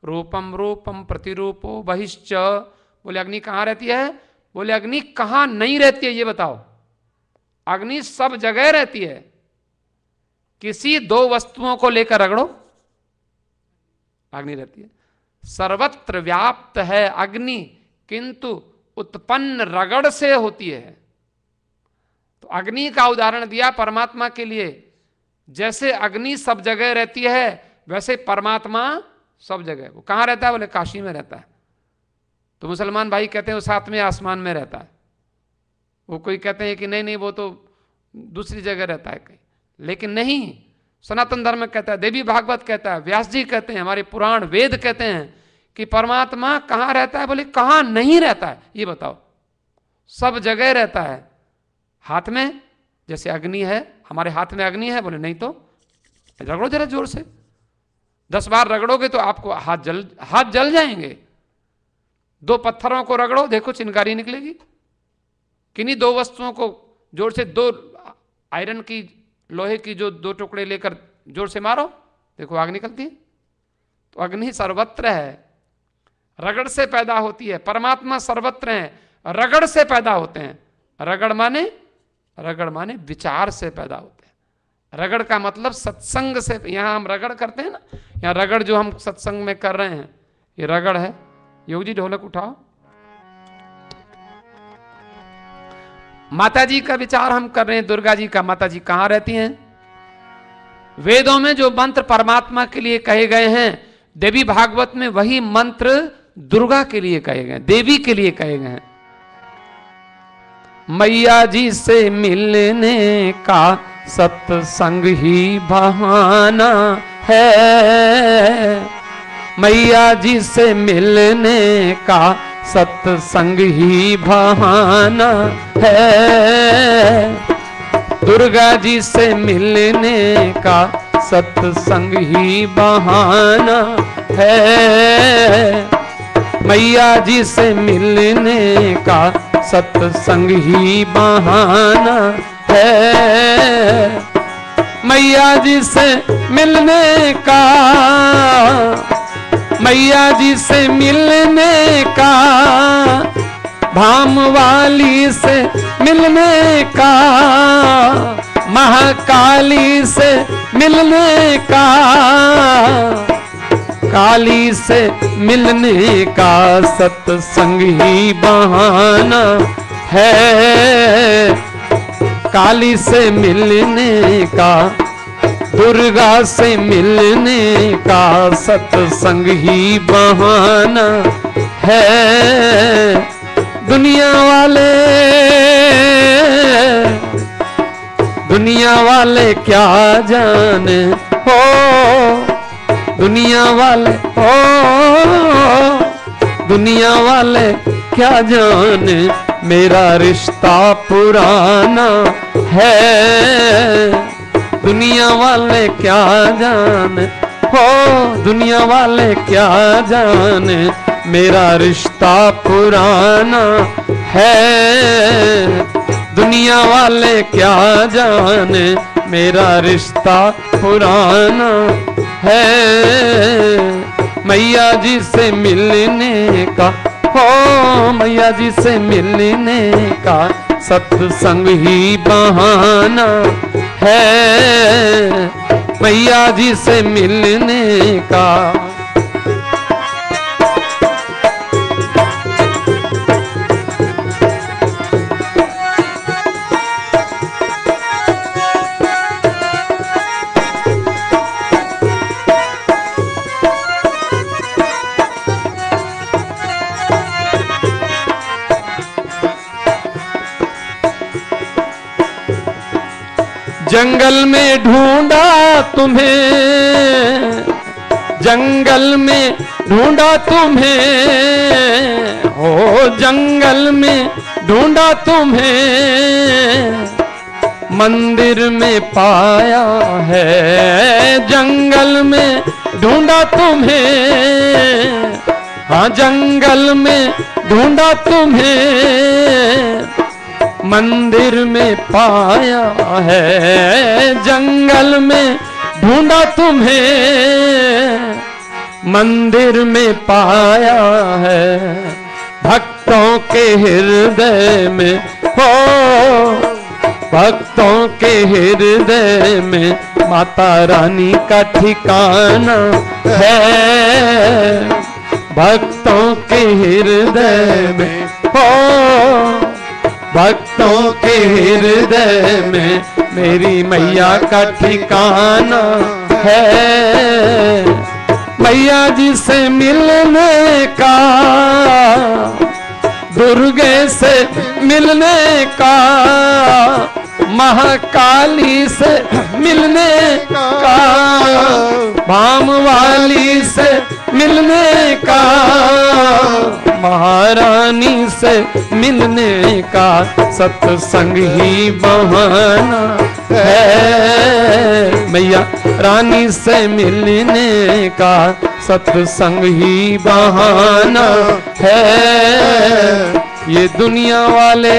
रूपम रूपम प्रतिरूपो बहिश्च। बोले अग्नि कहाँ रहती है? बोले अग्नि कहाँ नहीं रहती है ये बताओ। अग्नि सब जगह रहती है। किसी दो वस्तुओं को लेकर रगड़ो, अग्नि रहती है। सर्वत्र व्याप्त है अग्नि, किंतु उत्पन्न रगड़ से होती है। तो अग्नि का उदाहरण दिया परमात्मा के लिए। जैसे अग्नि सब जगह रहती है वैसे परमात्मा सब जगह। वो कहां रहता है? बोले काशी में रहता है। तो मुसलमान भाई कहते हैं वो सातवें आसमान में रहता है। वो कोई कहते हैं कि नहीं नहीं वो तो दूसरी जगह रहता है कहीं। लेकिन नहीं, सनातन धर्म कहता है, देवी भागवत कहता है, व्यास जी कहते हैं, हमारे पुराण वेद कहते हैं कि परमात्मा कहां रहता है? बोले कहां नहीं रहता है ये बताओ। सब जगह रहता है। हाथ में जैसे अग्नि है, हमारे हाथ में अग्नि है। बोले नहीं तो रगड़ो जरा जोर से, 10 बार रगड़ोगे तो आपको हाथ जल जाएंगे। 2 पत्थरों को रगड़ो, देखो चिंगारी निकलेगी। किन्हीं 2 वस्तुओं को जोर से, 2 आयरन की, लोहे की जो 2 टुकड़े लेकर जोर से मारो, देखो आग निकलती है। तो अग्नि सर्वत्र है, रगड़ से पैदा होती है। परमात्मा सर्वत्र है, रगड़ से पैदा होते हैं। रगड़ माने विचार से पैदा होते हैं। रगड़ का मतलब सत्संग से। यहां हम रगड़ करते हैं ना, यहां रगड़ जो हम सत्संग में कर रहे हैं ये रगड़ है। योग जी ढोलक उठाओ। माता जी का विचार हम कर रहे हैं, दुर्गा जी का। माता जी कहां रहती हैं? वेदों में जो मंत्र परमात्मा के लिए कहे गए हैं, देवी भागवत में वही मंत्र दुर्गा के लिए कहे गए, देवी के लिए कहे गए हैं। मैया जी से मिलने का सत्संग ही बहाना है। मैया जी से मिलने का सत्संग ही बहाना है। दुर्गा जी से मिलने का सत्संग ही बहाना है। मैया जी से मिलने का सत्संग ही बहाना है। मैया जी से मिलने का, मैया जी से मिलने का, भाम वाली से मिलने का, महाकाली से मिलने का, काली से मिलने का सत्संग ही बहाना है। काली से मिलने का, दुर्गा से मिलने का सत्संग ही बहाना है। दुनिया वाले क्या जाने हो, दुनिया वाले क्या जाने मेरा रिश्ता पुराना है। दुनिया वाले क्या जाने हो, दुनिया वाले क्या जाने मेरा रिश्ता पुराना है। दुनिया वाले क्या जाने मेरा रिश्ता पुराना है। मैया जी से मिलने का, हो मैया जी से मिलने का सत्संग ही बहाना है। मैया जी से मिलने का। जंगल में ढूंढा तुम्हें, जंगल में ढूंढा तुम्हें, हो जंगल में ढूंढा तुम्हें, मंदिर में पाया है। जंगल में ढूंढा तुम्हें, हाँ जंगल में ढूंढा तुम्हें, मंदिर में पाया है। जंगल में ढूंढा तुम्हें, मंदिर में पाया है, भक्तों के हृदय में हो, भक्तों के हृदय में माता रानी का ठिकाना है, भक्तों के हृदय में हो, भक्तों के हृदय में मेरी मैया का ठिकाना है। मैया जी से मिलने का, दुर्गे से मिलने का, महाकाली से मिलने का, भाम वाली से मिलने का, महारानी से मिलने का सत्संग ही बहाना है। मैया रानी से मिलने का सत्संग ही बहाना है। ये दुनिया वाले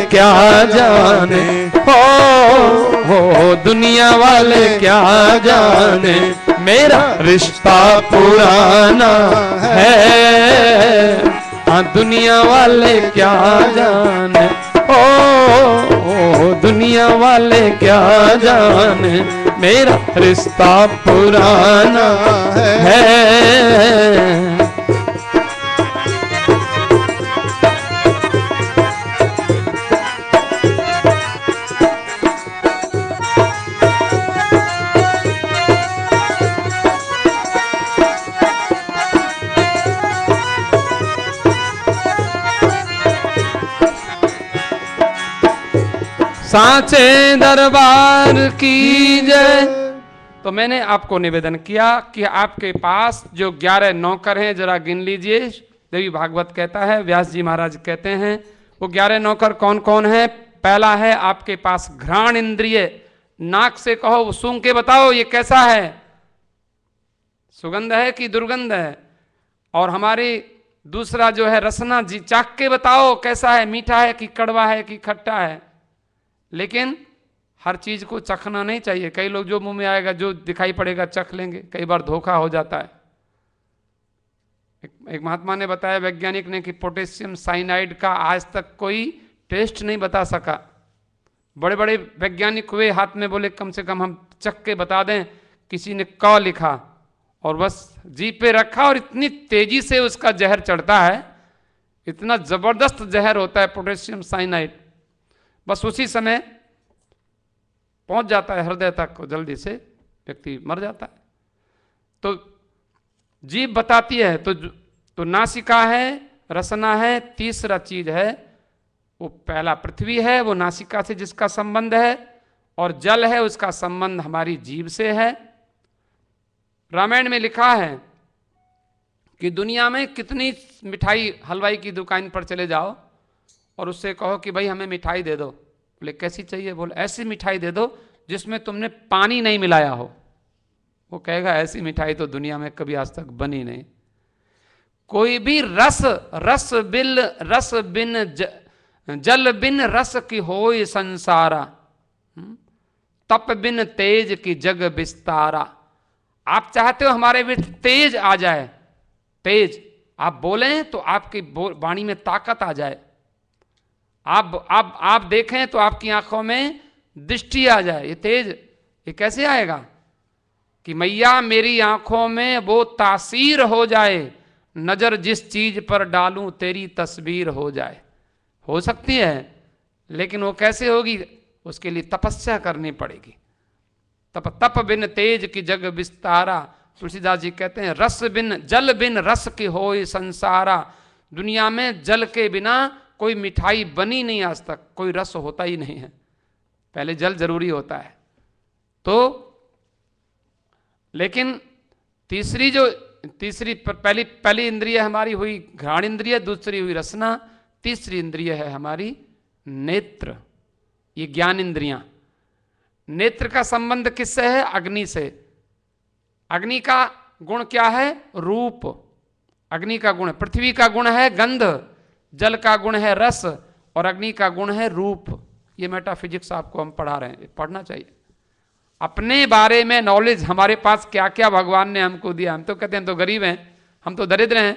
क्या जाने हो दुनिया वाले क्या जाने, मेरा रिश्ता पुराना है। हाँ दुनिया वाले क्या जाने, ओ दुनिया वाले क्या जाने, मेरा रिश्ता पुराना है। सांचे दरबार की जय। तो मैंने आपको निवेदन किया कि आपके पास जो 11 नौकर हैं जरा गिन लीजिए। देवी भागवत कहता है, व्यास जी महाराज कहते हैं, वो 11 नौकर कौन कौन है। पहला है आपके पास घ्राण इंद्रिय, नाक से कहो, सूंघ के बताओ ये कैसा है, सुगंध है कि दुर्गंध है। और हमारी दूसरा जो है रसना, जी चाख के बताओ कैसा है, मीठा है कि कड़वा है कि खट्टा है। लेकिन हर चीज को चखना नहीं चाहिए। कई लोग जो मुंह में आएगा, जो दिखाई पड़ेगा चख लेंगे, कई बार धोखा हो जाता है। एक महात्मा ने बताया, वैज्ञानिक ने, कि पोटेशियम साइनाइड का आज तक कोई टेस्ट नहीं बता सका। बड़े बड़े वैज्ञानिक हुए, हाथ में बोले कम से कम हम चख के बता दें। किसी ने क लिखा और बस जीभ पे रखा और इतनी तेजी से उसका जहर चढ़ता है, इतना जबरदस्त जहर होता है पोटेशियम साइनाइड, बस उसी समय पहुंच जाता है हृदय तक, जल्दी से व्यक्ति मर जाता है। तो जीभ बताती है। तो नासिका है, रसना है, तीसरा चीज है वो पहला पृथ्वी है, वो नासिका से जिसका संबंध है, और जल है, उसका संबंध हमारी जीभ से है। रामायण में लिखा है कि दुनिया में कितनी मिठाई, हलवाई की दुकान पर चले जाओ और उससे कहो कि भाई हमें मिठाई दे दो। बोले कैसी चाहिए? बोले ऐसी मिठाई दे दो जिसमें तुमने पानी नहीं मिलाया हो। वो कहेगा ऐसी मिठाई तो दुनिया में कभी आज तक बनी नहीं। कोई भी रस बिन जल बिन रस की होय संसारा, तप बिन तेज की जग विस्तारा। आप चाहते हो हमारे बीच तेज आ जाए, तेज आप बोलें तो आपकी वाणी में ताकत आ जाए, आप देखें तो आपकी आंखों में दृष्टि आ जाए। ये तेज ये कैसे आएगा? कि मैया मेरी आंखों में वो तासीर हो जाए, नजर जिस चीज पर डालूं तेरी तस्वीर हो जाए। हो सकती है, लेकिन वो कैसे होगी? उसके लिए तपस्या करनी पड़ेगी। तप बिन तेज की जग विस्तारा। तुलसीदास जी कहते हैं, जल बिन रस की होय संसारा। दुनिया में जल के बिना कोई मिठाई बनी नहीं आज तक, कोई रस होता ही नहीं है, पहले जल जरूरी होता है। तो लेकिन पहली इंद्रिय हमारी हुई घ्राण इंद्रिय, दूसरी हुई रसना, तीसरी इंद्रिय है हमारी नेत्र, ये ज्ञान इंद्रियां। नेत्र का संबंध किससे है? अग्नि से। अग्नि का गुण क्या है? रूप। अग्नि का गुण, पृथ्वी का गुण है गंध, जल का गुण है रस, और अग्नि का गुण है रूप। ये मेटाफिजिक्स आपको हम पढ़ा रहे हैं, पढ़ना चाहिए। अपने बारे में नॉलेज हमारे पास क्या क्या भगवान ने हमको दिया। हम तो कहते हैं हम तो गरीब हैं, हम तो दरिद्र हैं।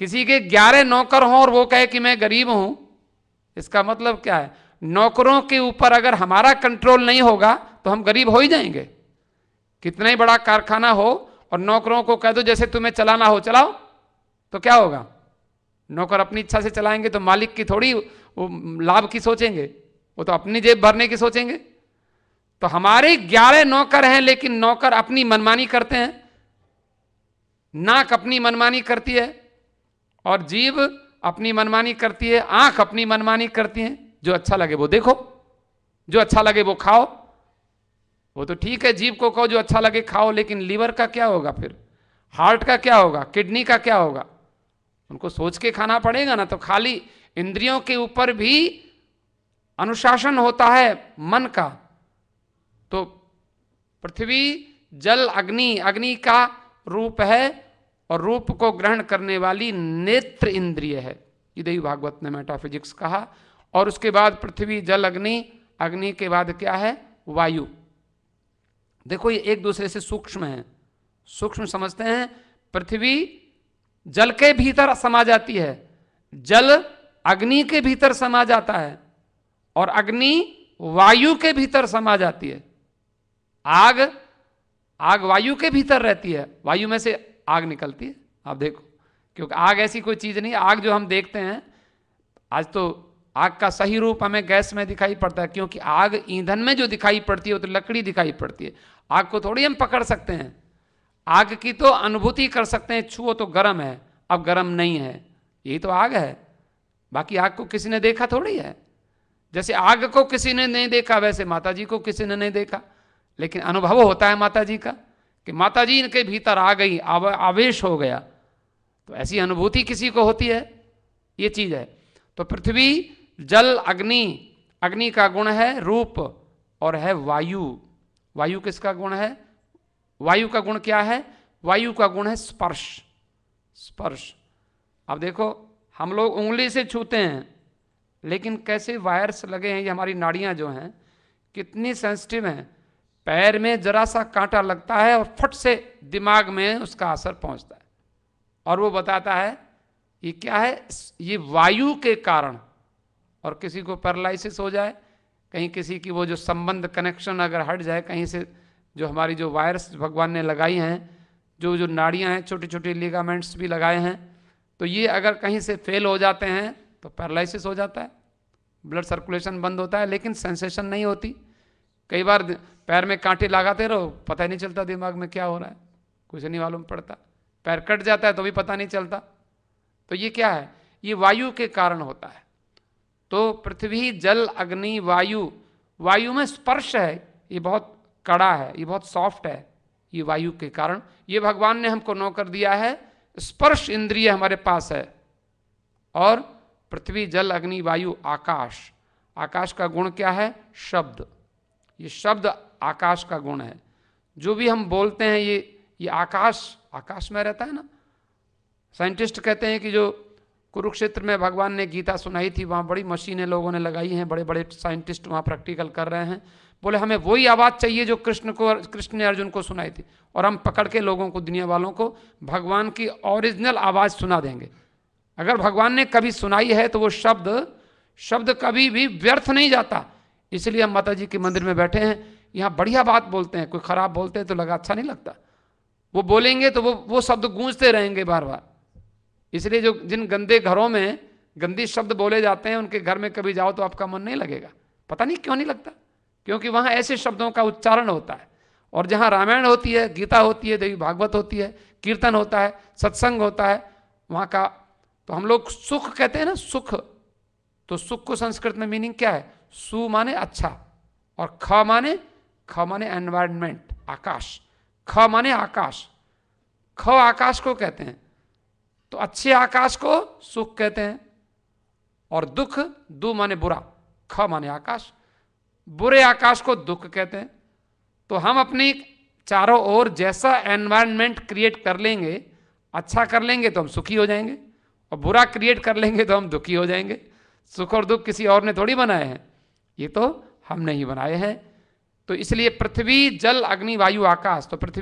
किसी के 11 नौकर हों और वो कहे कि मैं गरीब हूं, इसका मतलब क्या है? नौकरों के ऊपर अगर हमारा कंट्रोल नहीं होगा तो हम गरीब हो ही जाएंगे। कितना ही बड़ा कारखाना हो और नौकरों को कह दो जैसे तुम्हें चलाना हो चलाओ, तो क्या होगा? नौकर अपनी इच्छा से चलाएंगे तो मालिक की थोड़ी लाभ की सोचेंगे, वो तो अपनी जेब भरने की सोचेंगे। तो हमारे 11 नौकर हैं, लेकिन नौकर अपनी मनमानी करते हैं, नाक अपनी मनमानी करती है और जीभ अपनी मनमानी करती है, आंख अपनी मनमानी करती है। जो अच्छा लगे वो देखो, जो अच्छा लगे वो खाओ। वो तो ठीक है, जीभ को कहो जो अच्छा लगे खाओ, लेकिन लीवर का क्या होगा? फिर हार्ट का क्या होगा? किडनी का क्या होगा? उनको सोच के खाना पड़ेगा ना। तो खाली इंद्रियों के ऊपर भी अनुशासन होता है मन का। तो पृथ्वी जल अग्नि, अग्नि का रूप है और रूप को ग्रहण करने वाली नेत्र इंद्रिय है। ये देवी भागवत ने मेटाफिजिक्स कहा। और उसके बाद पृथ्वी जल अग्नि, अग्नि के बाद क्या है? वायु। देखो ये एक दूसरे से सूक्ष्म है, सूक्ष्म समझते हैं। पृथ्वी जल के भीतर समा जाती है, जल अग्नि के भीतर समा जाता है और अग्नि वायु के भीतर समा जाती है। आग, आग वायु के भीतर रहती है, वायु में से आग निकलती है। आप देखो, क्योंकि आग ऐसी कोई चीज नहीं। आग जो हम देखते हैं आज, तो आग का सही रूप हमें गैस में दिखाई पड़ता है, क्योंकि आग ईंधन में जो दिखाई पड़ती है वो तो लकड़ी दिखाई पड़ती है। आग को थोड़ी हम पकड़ सकते हैं, आग की तो अनुभूति कर सकते हैं, छुओ तो गर्म है, अब गर्म नहीं है, यही तो आग है। बाकी आग को किसी ने देखा थोड़ी है। जैसे आग को किसी ने नहीं देखा, वैसे माता जी को किसी ने नहीं देखा, लेकिन अनुभव होता है माता जी का कि माता जी इनके भीतर आ गई, आवेश हो गया। तो ऐसी अनुभूति किसी को होती है, ये चीज है। तो पृथ्वी जल अग्नि, अग्नि का गुण है रूप और है वायु। वायु किसका गुण है? वायु का गुण क्या है? वायु का गुण है स्पर्श। स्पर्श। अब देखो हम लोग उंगली से छूते हैं, लेकिन कैसे वायर्स लगे हैं, ये हमारी नाड़ियां जो हैं कितनी सेंसिटिव हैं। पैर में जरा सा कांटा लगता है और फट से दिमाग में उसका असर पहुंचता है और वो बताता है ये क्या है, ये वायु के कारण। और किसी को पैरालिसिस हो जाए, कहीं किसी की वो जो संबंध कनेक्शन अगर हट जाए कहीं से, जो हमारी जो वायर्स भगवान ने लगाई हैं, जो जो नाड़ियां हैं, छोटी छोटी लिगामेंट्स भी लगाए हैं, तो ये अगर कहीं से फेल हो जाते हैं तो पैरालिसिस हो जाता है, ब्लड सर्कुलेशन बंद होता है, लेकिन सेंसेशन नहीं होती। कई बार पैर में कांटे लगाते रहो, पता ही नहीं चलता दिमाग में क्या हो रहा है, कुछ नहीं मालूम पड़ता। पैर कट जाता है तो भी पता नहीं चलता। तो ये क्या है? ये वायु के कारण होता है। तो पृथ्वी जल अग्नि वायु, वायु में स्पर्श है, ये बहुत कड़ा है, ये बहुत सॉफ्ट है, ये वायु के कारण। ये भगवान ने हमको नौकर दिया है, स्पर्श इंद्रिय हमारे पास है। और पृथ्वी जल अग्नि वायु आकाश, आकाश का गुण क्या है? शब्द। ये शब्द आकाश का गुण है। जो भी हम बोलते हैं ये आकाश, आकाश में रहता है ना। साइंटिस्ट कहते हैं कि जो कुरुक्षेत्र में भगवान ने गीता सुनाई थी, वहाँ बड़ी मशीनें लोगों ने लगाई हैं, बड़े बड़े साइंटिस्ट वहाँ प्रैक्टिकल कर रहे हैं। बोले हमें वही आवाज़ चाहिए जो कृष्ण ने अर्जुन को सुनाई थी, और हम पकड़ के लोगों को, दुनिया वालों को भगवान की ओरिजिनल आवाज़ सुना देंगे। अगर भगवान ने कभी सुनाई है तो वो शब्द कभी भी व्यर्थ नहीं जाता। इसलिए हम माता जी के मंदिर में बैठे हैं, यहाँ बढ़िया बात बोलते हैं, कोई खराब बोलते हैं तो लगा अच्छा नहीं लगता। वो बोलेंगे तो वो शब्द गूंजते रहेंगे बार बार। इसलिए जो जिन गंदे घरों में गंदी शब्द बोले जाते हैं, उनके घर में कभी जाओ तो आपका मन नहीं लगेगा। पता नहीं क्यों नहीं लगता, क्योंकि वहाँ ऐसे शब्दों का उच्चारण होता है। और जहाँ रामायण होती है, गीता होती है, देवी भागवत होती है, कीर्तन होता है, सत्संग होता है, वहाँ का तो हम लोग सुख कहते हैं ना, सुख। तो सुख को संस्कृत में मीनिंग क्या है? सु माने अच्छा और ख माने एनवायरनमेंट, आकाश। ख माने आकाश, ख आकाश को कहते हैं। तो अच्छे आकाश को सुख कहते हैं, और दुख, दु माने बुरा, ख माने आकाश, बुरे आकाश को दुख कहते हैं। तो हम अपनी चारों ओर जैसा एनवायरनमेंट क्रिएट कर लेंगे, अच्छा कर लेंगे तो हम सुखी हो जाएंगे, और बुरा क्रिएट कर लेंगे तो हम दुखी हो जाएंगे। सुख और दुख किसी और ने थोड़ी बनाए हैं, ये तो हमने ही बनाए हैं। तो इसलिए पृथ्वी, जल, अग्नि, वायु, आकाश, तो पृथ्वी